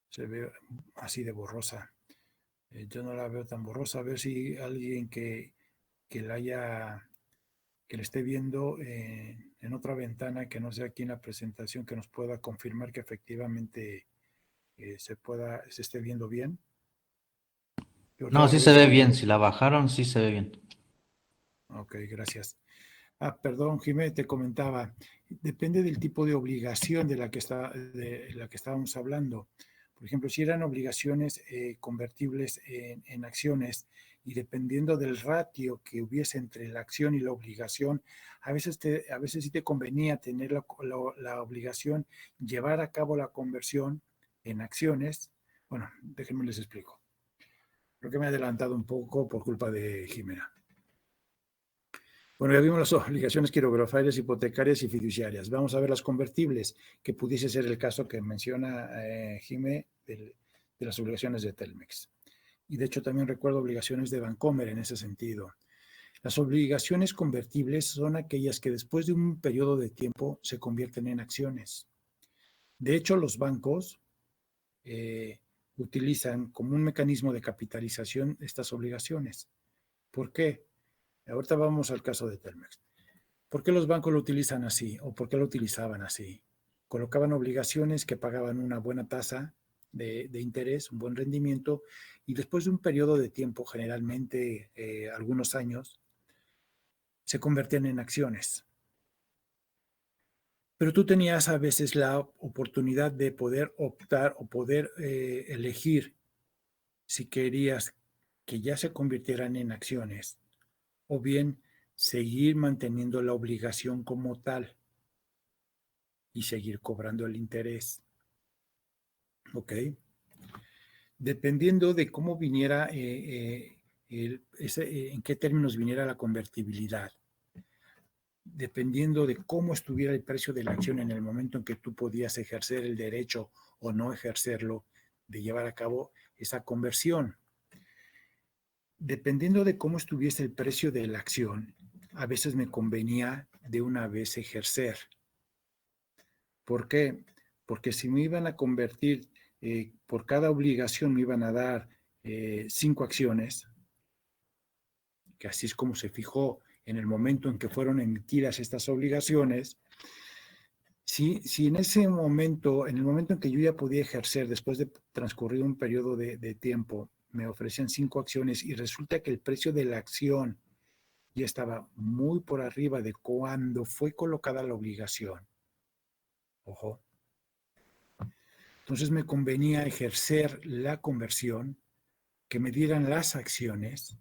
se ve así de borrosa. Yo no la veo tan borrosa. A ver si alguien que la haya, que le esté viendo en otra ventana que no sea aquí en la presentación, que nos pueda confirmar que efectivamente se esté viendo bien. Yo No, rara sí se vez ve tengo. bien. Si la bajaron, sí se ve bien. Ok, gracias. Perdón, Jiménez, te comentaba, depende del tipo de obligación de la que estábamos hablando. Por ejemplo, si eran obligaciones convertibles en acciones y dependiendo del ratio que hubiese entre la acción y la obligación, a veces sí te convenía tener la obligación, llevar a cabo la conversión en acciones. Bueno, déjenme les explico. Creo que me he adelantado un poco por culpa de Jimena. Bueno, ya vimos las obligaciones quirografables, hipotecarias y fiduciarias. Vamos a ver las convertibles, que pudiese ser el caso que menciona Jimé de las obligaciones de Telmex. Y de hecho también recuerdo obligaciones de Bancomer en ese sentido. Las obligaciones convertibles son aquellas que después de un periodo de tiempo se convierten en acciones. De hecho, los bancos utilizan como un mecanismo de capitalización estas obligaciones. ¿Por qué? Ahorita vamos al caso de Telmex. ¿Por qué los bancos lo utilizan así o por qué lo utilizaban así? Colocaban obligaciones que pagaban una buena tasa de interés, un buen rendimiento, y después de un periodo de tiempo, generalmente algunos años, se convertían en acciones. Pero tú tenías a veces la oportunidad de poder optar o poder elegir si querías que ya se convirtieran en acciones o bien seguir manteniendo la obligación como tal y seguir cobrando el interés. ¿Ok? Dependiendo de cómo viniera, en qué términos viniera la convertibilidad, dependiendo de cómo estuviera el precio de la acción en el momento en que tú podías ejercer el derecho o no ejercerlo de llevar a cabo esa conversión. Dependiendo de cómo estuviese el precio de la acción, a veces me convenía de una vez ejercer. ¿Por qué? Porque si me iban a convertir, por cada obligación me iban a dar 5 acciones, que así es como se fijó en el momento en que fueron emitidas estas obligaciones. Si en ese momento, en el momento en que yo ya podía ejercer, después de transcurrir un periodo de tiempo, me ofrecían 5 acciones y resulta que el precio de la acción ya estaba muy por arriba de cuando fue colocada la obligación. Ojo. Entonces me convenía ejercer la conversión, que me dieran las acciones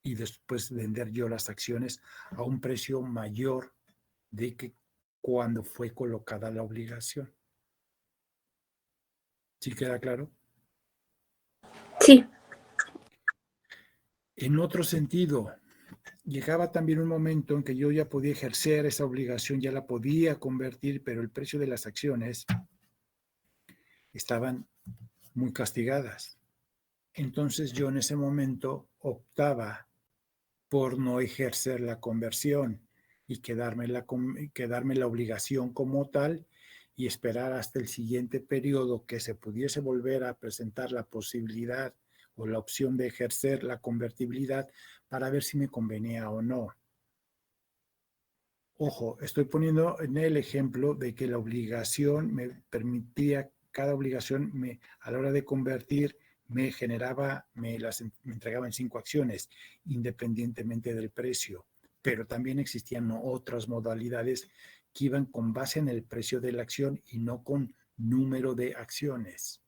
y después vender yo las acciones a un precio mayor de que cuando fue colocada la obligación. ¿Sí queda claro? Sí. En otro sentido, llegaba también un momento en que yo ya podía ejercer esa obligación, ya la podía convertir, pero el precio de las acciones estaban muy castigadas. Entonces yo en ese momento optaba por no ejercer la conversión y quedarme la obligación como tal y esperar hasta el siguiente periodo que se pudiese volver a presentar la posibilidad o la opción de ejercer la convertibilidad para ver si me convenía o no. Ojo, estoy poniendo en el ejemplo de que la obligación me permitía, cada obligación a la hora de convertir me generaba, me entregaba en 5 acciones, independientemente del precio. Pero también existían otras modalidades que iban con base en el precio de la acción y no con número de acciones.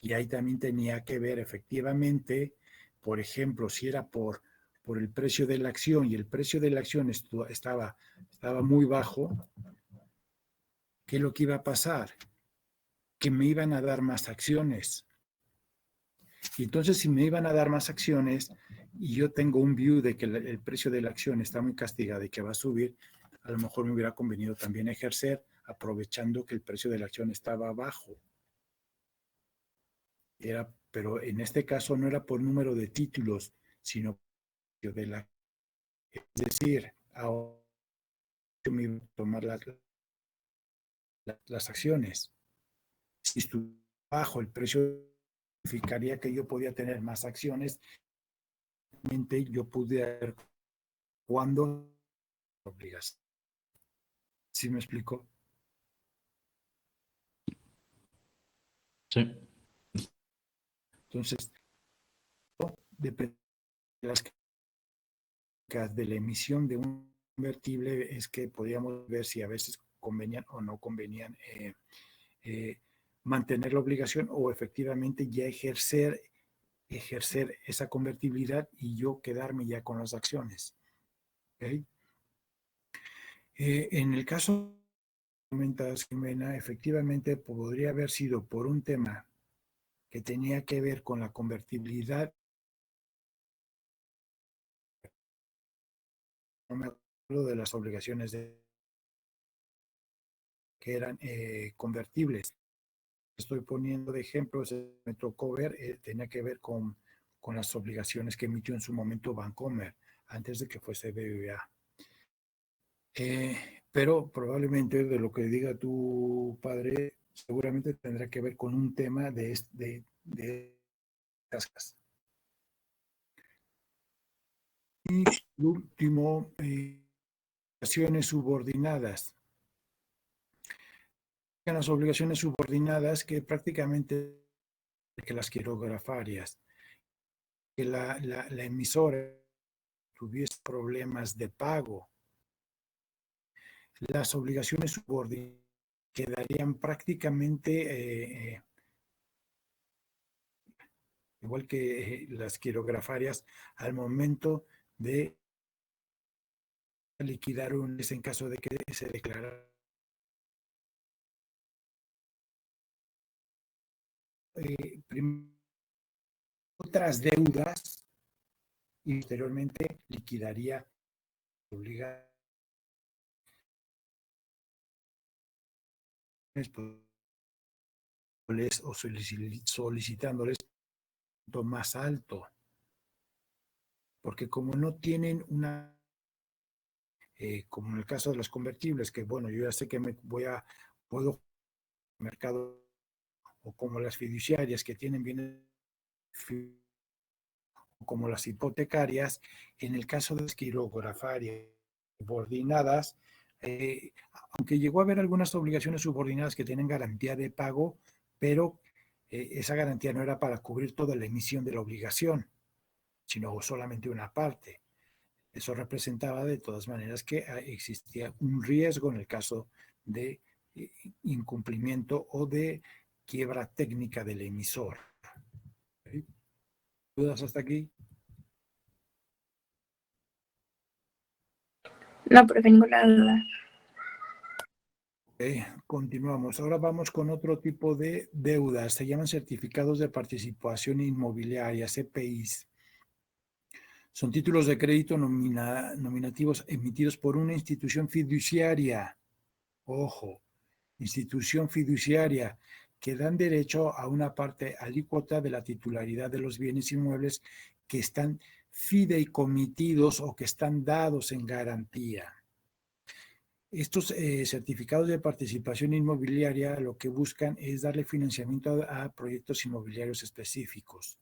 Y ahí también tenía que ver efectivamente, por ejemplo, si era por el precio de la acción y el precio de la acción estaba muy bajo, ¿qué es lo que iba a pasar? Que me iban a dar más acciones. Y entonces si me iban a dar más acciones y yo tengo un view de que el precio de la acción está muy castigado y que va a subir, a lo mejor me hubiera convenido también ejercer aprovechando que el precio de la acción estaba bajo. Pero en este caso no era por número de títulos, sino de la... Es decir, ahora me iba a tomar las acciones. Si estuviera bajo el precio, significaría que yo podía tener más acciones. Yo pude ver cuándo obligas. ¿Sí me explico? Sí, Entonces, depende de las características de la emisión de un convertible, es que podríamos ver si a veces convenían o no convenían eh, mantener la obligación o efectivamente ya ejercer esa convertibilidad y yo quedarme ya con las acciones. ¿Okay? En el caso que comentas, Jimena, efectivamente podría haber sido por un tema que tenía que ver con la convertibilidad, no me acuerdo de las obligaciones que eran convertibles. Estoy poniendo de ejemplos, me tocó ver, tenía que ver con las obligaciones que emitió en su momento Bancomer, antes de que fuese BBVA. Pero probablemente de lo que diga tu padre, seguramente tendrá que ver con un tema de estas. Y el último, obligaciones subordinadas. Las obligaciones subordinadas que prácticamente que las quirografarias, que la emisora tuviese problemas de pago, las obligaciones subordinadas quedarían prácticamente igual que las quirografarias al momento de liquidar un en caso de que se declarara otras deudas y posteriormente liquidaría obligaciones o solicitándoles más alto, porque como no tienen una, como en el caso de los convertibles, que bueno, yo ya sé que puedo mercado, o como las fiduciarias que tienen bienes, como las hipotecarias, en el caso de las quirografarias subordinadas, aunque llegó a haber algunas obligaciones subordinadas que tienen garantía de pago, pero esa garantía no era para cubrir toda la emisión de la obligación, sino solamente una parte. Eso representaba de todas maneras que existía un riesgo en el caso de incumplimiento o de quiebra técnica del emisor. ¿Okay? ¿Dudas hasta aquí? No, profe, ninguna duda. Continuamos. Ahora vamos con otro tipo de deudas. Se llaman certificados de participación inmobiliaria, CPIs. Son títulos de crédito nominativos emitidos por una institución fiduciaria. Ojo, institución fiduciaria que dan derecho a una parte alícuota de la titularidad de los bienes inmuebles que están fideicomitidos o que están dados en garantía. Estos certificados de participación inmobiliaria lo que buscan es darle financiamiento a proyectos inmobiliarios específicos.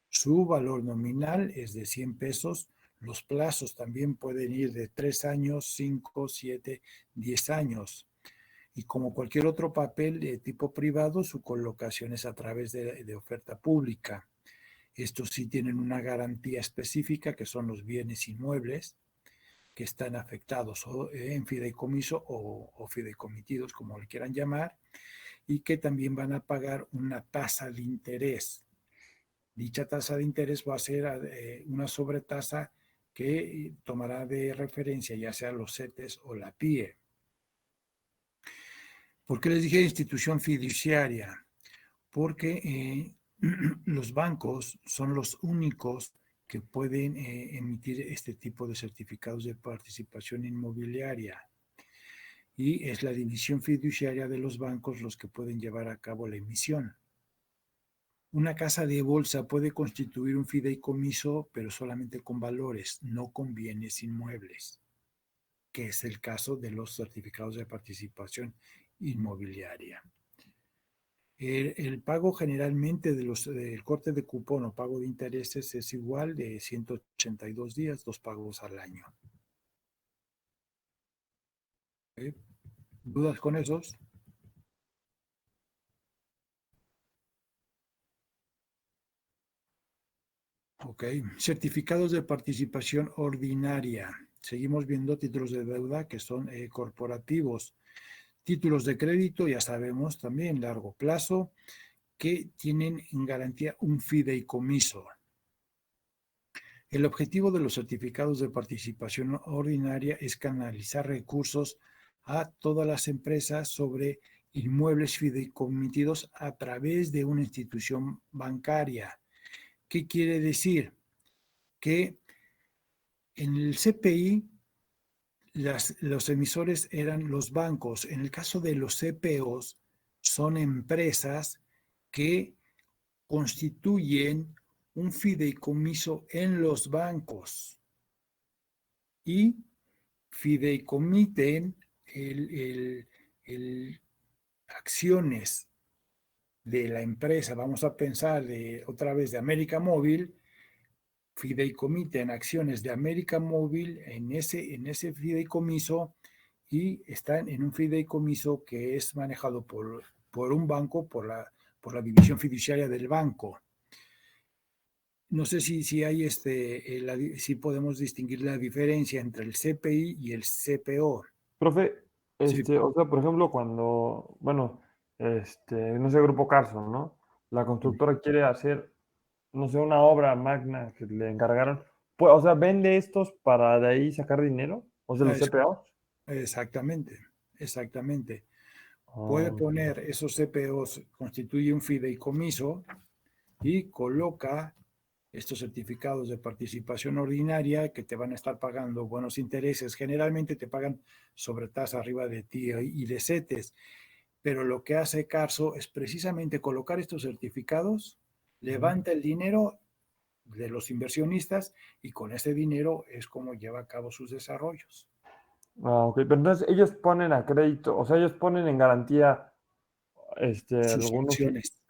Su valor nominal es de 100 pesos. Los plazos también pueden ir de 3 años, 5, 7, 10 años. Y como cualquier otro papel de tipo privado, su colocación es a través de oferta pública. Estos sí tienen una garantía específica, que son los bienes inmuebles, que están afectados o en fideicomiso o fideicomitidos, como le quieran llamar, y que también van a pagar una tasa de interés. Dicha tasa de interés va a ser una sobretasa que tomará de referencia ya sea los CETES o la PIE. ¿Por qué les dije institución fiduciaria? Porque los bancos son los únicos que pueden emitir este tipo de certificados de participación inmobiliaria. Y es la división fiduciaria de los bancos los que pueden llevar a cabo la emisión. Una casa de bolsa puede constituir un fideicomiso, pero solamente con valores, no con bienes inmuebles, que es el caso de los certificados de participación inmobiliaria. El pago generalmente del corte de cupón o pago de intereses es igual de 182 días, 2 pagos al año. ¿Okay? ¿Dudas con esos? Ok. Certificados de participación ordinaria. Seguimos viendo títulos de deuda que son corporativos. Títulos de crédito, ya sabemos también, largo plazo, que tienen en garantía un fideicomiso. El objetivo de los certificados de participación ordinaria es canalizar recursos a todas las empresas sobre inmuebles fideicomitidos a través de una institución bancaria. ¿Qué quiere decir? Que en el CPI los emisores eran los bancos. En el caso de los CPOs, son empresas que constituyen un fideicomiso en los bancos y fideicomiten acciones de la empresa. Vamos a pensar otra vez de América Móvil, fideicomiten acciones de América Móvil en ese fideicomiso y están en un fideicomiso que es manejado por un banco, por la división fiduciaria del banco. No sé si hay si podemos distinguir la diferencia entre el CPI y el CPO. Profe, Sí, o sea, por ejemplo, cuando, bueno, no sé, Grupo Carson, ¿no? La constructora quiere hacer, no sé, una obra magna que le encargaron. Pues, o sea, vende estos para de ahí sacar dinero, o sea, los es- CPOs. exactamente, exactamente. Puede Ah, poner esos CPOs, constituye un fideicomiso y coloca estos certificados de participación ordinaria que te van a estar pagando buenos intereses. Generalmente te pagan sobre tasa arriba de ti y de CETES, pero lo que hace Carso es precisamente colocar estos certificados, levanta el dinero de los inversionistas y con ese dinero es como lleva a cabo sus desarrollos. ok, pero entonces ellos ponen a crédito, o sea, ellos ponen en garantía, Sus algunos, acciones,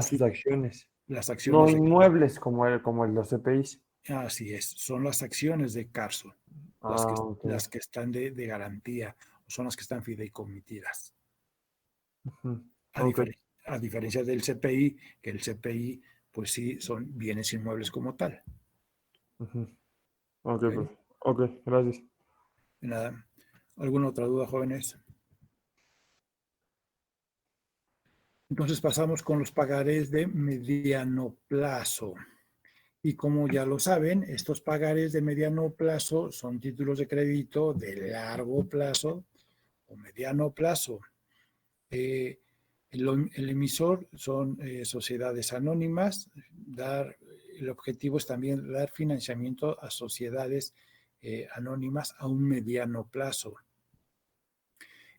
sus acciones, las no acciones de Carso. inmuebles como los CPIs. Así es, son las acciones de Carso Ok. las que están de garantía, son las que están fideicomitidas. Ujú, A, ok. a diferencia del CPI, que el CPI, pues sí, son bienes inmuebles como tal. Ujú, ok, ¿Okay? profe. Ok, gracias. Nada. ¿Alguna otra duda, jóvenes? Entonces pasamos con los pagarés de mediano plazo. Y como ya lo saben, estos pagarés de mediano plazo son títulos de crédito de largo plazo o mediano plazo. El emisor son sociedades anónimas. El objetivo es también dar financiamiento a sociedades anónimas a un mediano plazo.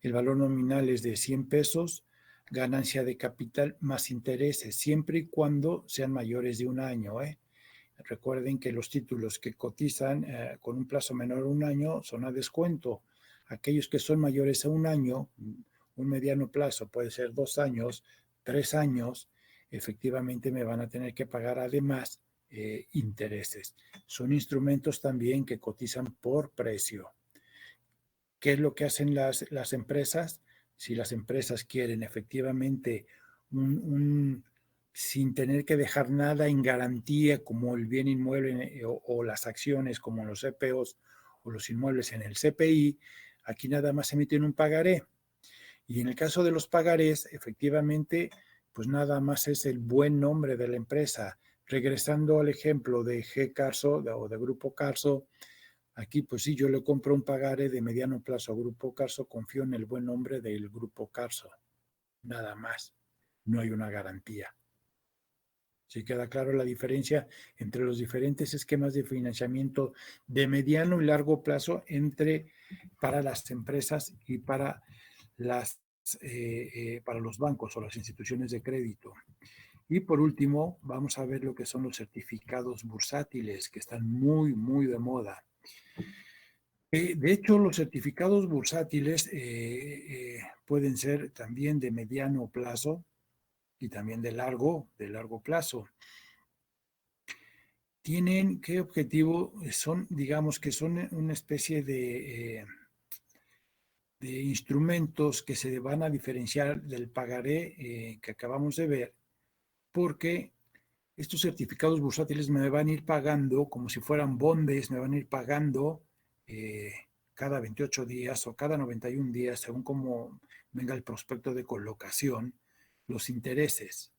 El valor nominal es de 100 pesos, ganancia de capital más intereses, siempre y cuando sean mayores de un año. Recuerden que los títulos que cotizan con un plazo menor a un año son a descuento. Aquellos que son mayores a un año, un mediano plazo, puede ser 2 años, 3 años, efectivamente me van a tener que pagar además intereses. Son instrumentos también que cotizan por precio. ¿Qué es lo que hacen las empresas? Si las empresas quieren efectivamente sin tener que dejar nada en garantía como el bien inmueble o las acciones como los CPOs o los inmuebles en el CPI, aquí nada más emiten un pagaré. Y en el caso de los pagarés, efectivamente, pues nada más es el buen nombre de la empresa. Regresando al ejemplo de G. Carso o de Grupo Carso, aquí, pues sí, yo le compro un pagaré de mediano plazo a Grupo Carso, confío en el buen nombre del Grupo Carso. Nada más. No hay una garantía. Si queda claro la diferencia entre los diferentes esquemas de financiamiento de mediano y largo plazo para las empresas y para los bancos o las instituciones de crédito. Y por último, vamos a ver lo que son los certificados bursátiles, que están muy, muy de moda. De hecho, los certificados bursátiles pueden ser también de mediano plazo y también de largo plazo. ¿Tienen qué objetivo? Son, digamos que son una especie de instrumentos que se van a diferenciar del pagaré que acabamos de ver, porque estos certificados bursátiles me van a ir pagando como si fueran bondes, me van a ir pagando cada 28 días o cada 91 días, según como venga el prospecto de colocación, los intereses,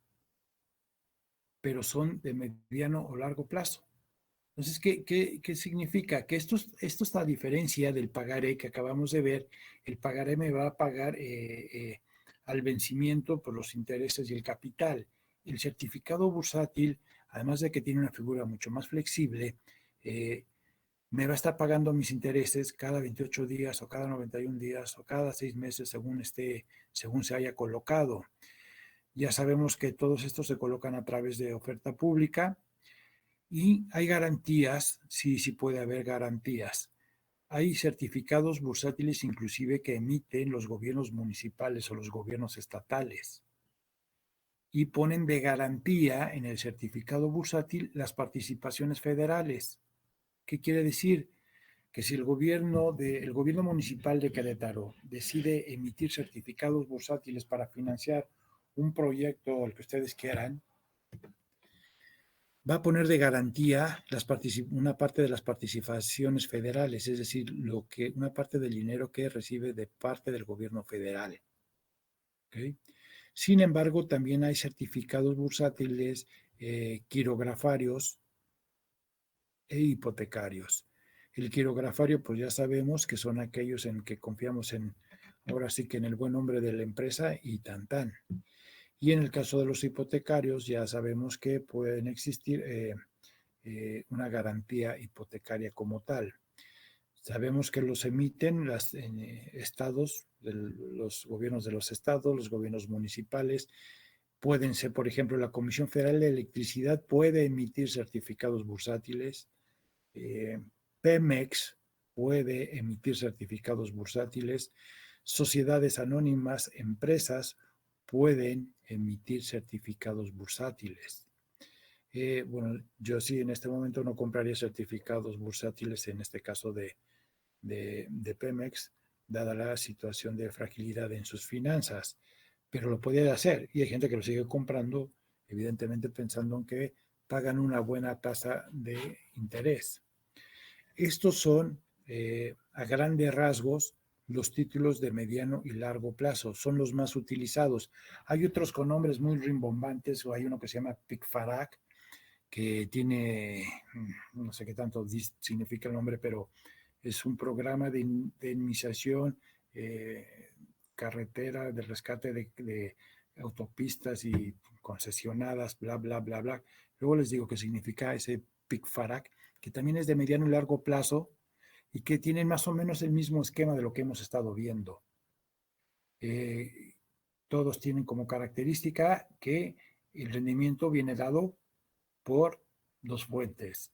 pero son de mediano o largo plazo. Entonces, ¿qué significa? Que esto está a diferencia del pagaré que acabamos de ver. El pagaré me va a pagar al vencimiento por los intereses y el capital. El certificado bursátil, además de que tiene una figura mucho más flexible, me va a estar pagando mis intereses cada 28 días o cada 91 días o cada 6 meses según se haya colocado. Ya sabemos que todos estos se colocan a través de oferta pública. Y hay garantías, sí puede haber garantías. Hay certificados bursátiles inclusive que emiten los gobiernos municipales o los gobiernos estatales y ponen de garantía en el certificado bursátil las participaciones federales. ¿Qué quiere decir? Que si el gobierno municipal de Querétaro decide emitir certificados bursátiles para financiar un proyecto o el que ustedes quieran, va a poner de garantía una parte de las participaciones federales, es decir, una parte del dinero que recibe de parte del gobierno federal. ¿Okay? Sin embargo, también hay certificados bursátiles, quirografarios e hipotecarios. El quirografario, pues ya sabemos que son aquellos en que confiamos ahora sí que en el buen nombre de la empresa y tan. Y en el caso de los hipotecarios, ya sabemos que pueden existir una garantía hipotecaria como tal. Sabemos que los emiten los estados, los gobiernos de los estados, los gobiernos municipales. Pueden ser, por ejemplo, la Comisión Federal de Electricidad puede emitir certificados bursátiles. Pemex puede emitir certificados bursátiles. Sociedades anónimas, empresas pueden emitir certificados bursátiles. Bueno, yo sí en este momento no compraría certificados bursátiles, en este caso de Pemex, dada la situación de fragilidad en sus finanzas, pero lo podría hacer y hay gente que lo sigue comprando, evidentemente pensando en que pagan una buena tasa de interés. Estos son, a grandes rasgos, los títulos de mediano y largo plazo, son los más utilizados. Hay otros con nombres muy rimbombantes, o hay uno que se llama PICFARAC, que tiene, no sé qué tanto significa el nombre, pero es un programa de indemnización carretera, de rescate de autopistas y concesionadas, bla, bla, bla, bla. Luego les digo qué significa ese PICFARAC, que también es de mediano y largo plazo y que tienen más o menos el mismo esquema de lo que hemos estado viendo. Todos tienen como característica que el rendimiento viene dado por dos fuentes: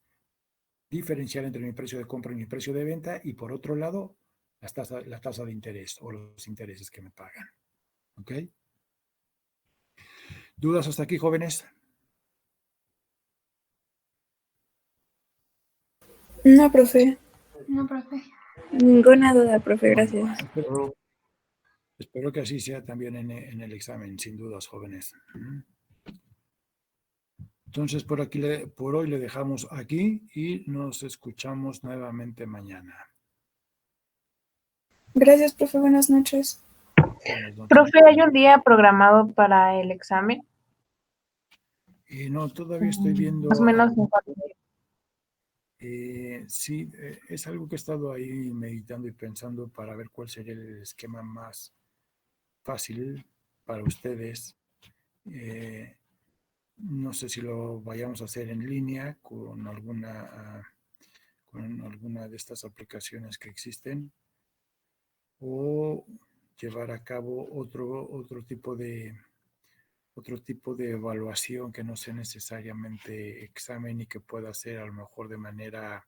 diferencial entre mi precio de compra y mi precio de venta, y por otro lado, la tasa de interés o los intereses que me pagan. ¿Ok? ¿Dudas hasta aquí, jóvenes? No, profe. No, profe. Ninguna duda, profe, gracias. Espero que así sea también en el examen, sin dudas, jóvenes. Entonces, por hoy le dejamos aquí y nos escuchamos nuevamente mañana. Gracias, profe, buenas noches. Buenas noches. Profe, ¿hay un día programado para el examen? No, todavía estoy viendo. Más o menos. Sí, es algo que he estado ahí meditando y pensando para ver cuál sería el esquema más fácil para ustedes. No sé si lo vayamos a hacer en línea con alguna de estas aplicaciones que existen, o llevar a cabo otro tipo de evaluación que no sea necesariamente examen y que pueda ser a lo mejor de manera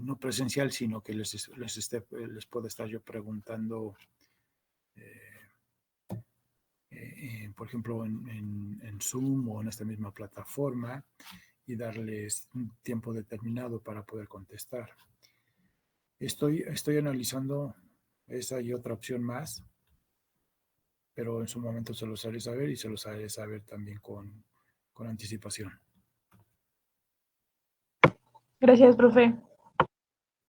no presencial, sino que les pueda estar yo preguntando por ejemplo, en Zoom o en esta misma plataforma y darles un tiempo determinado para poder contestar. Estoy analizando esa y otra opción más, pero en su momento se los haré saber y se los haré saber también con anticipación. Gracias, profe.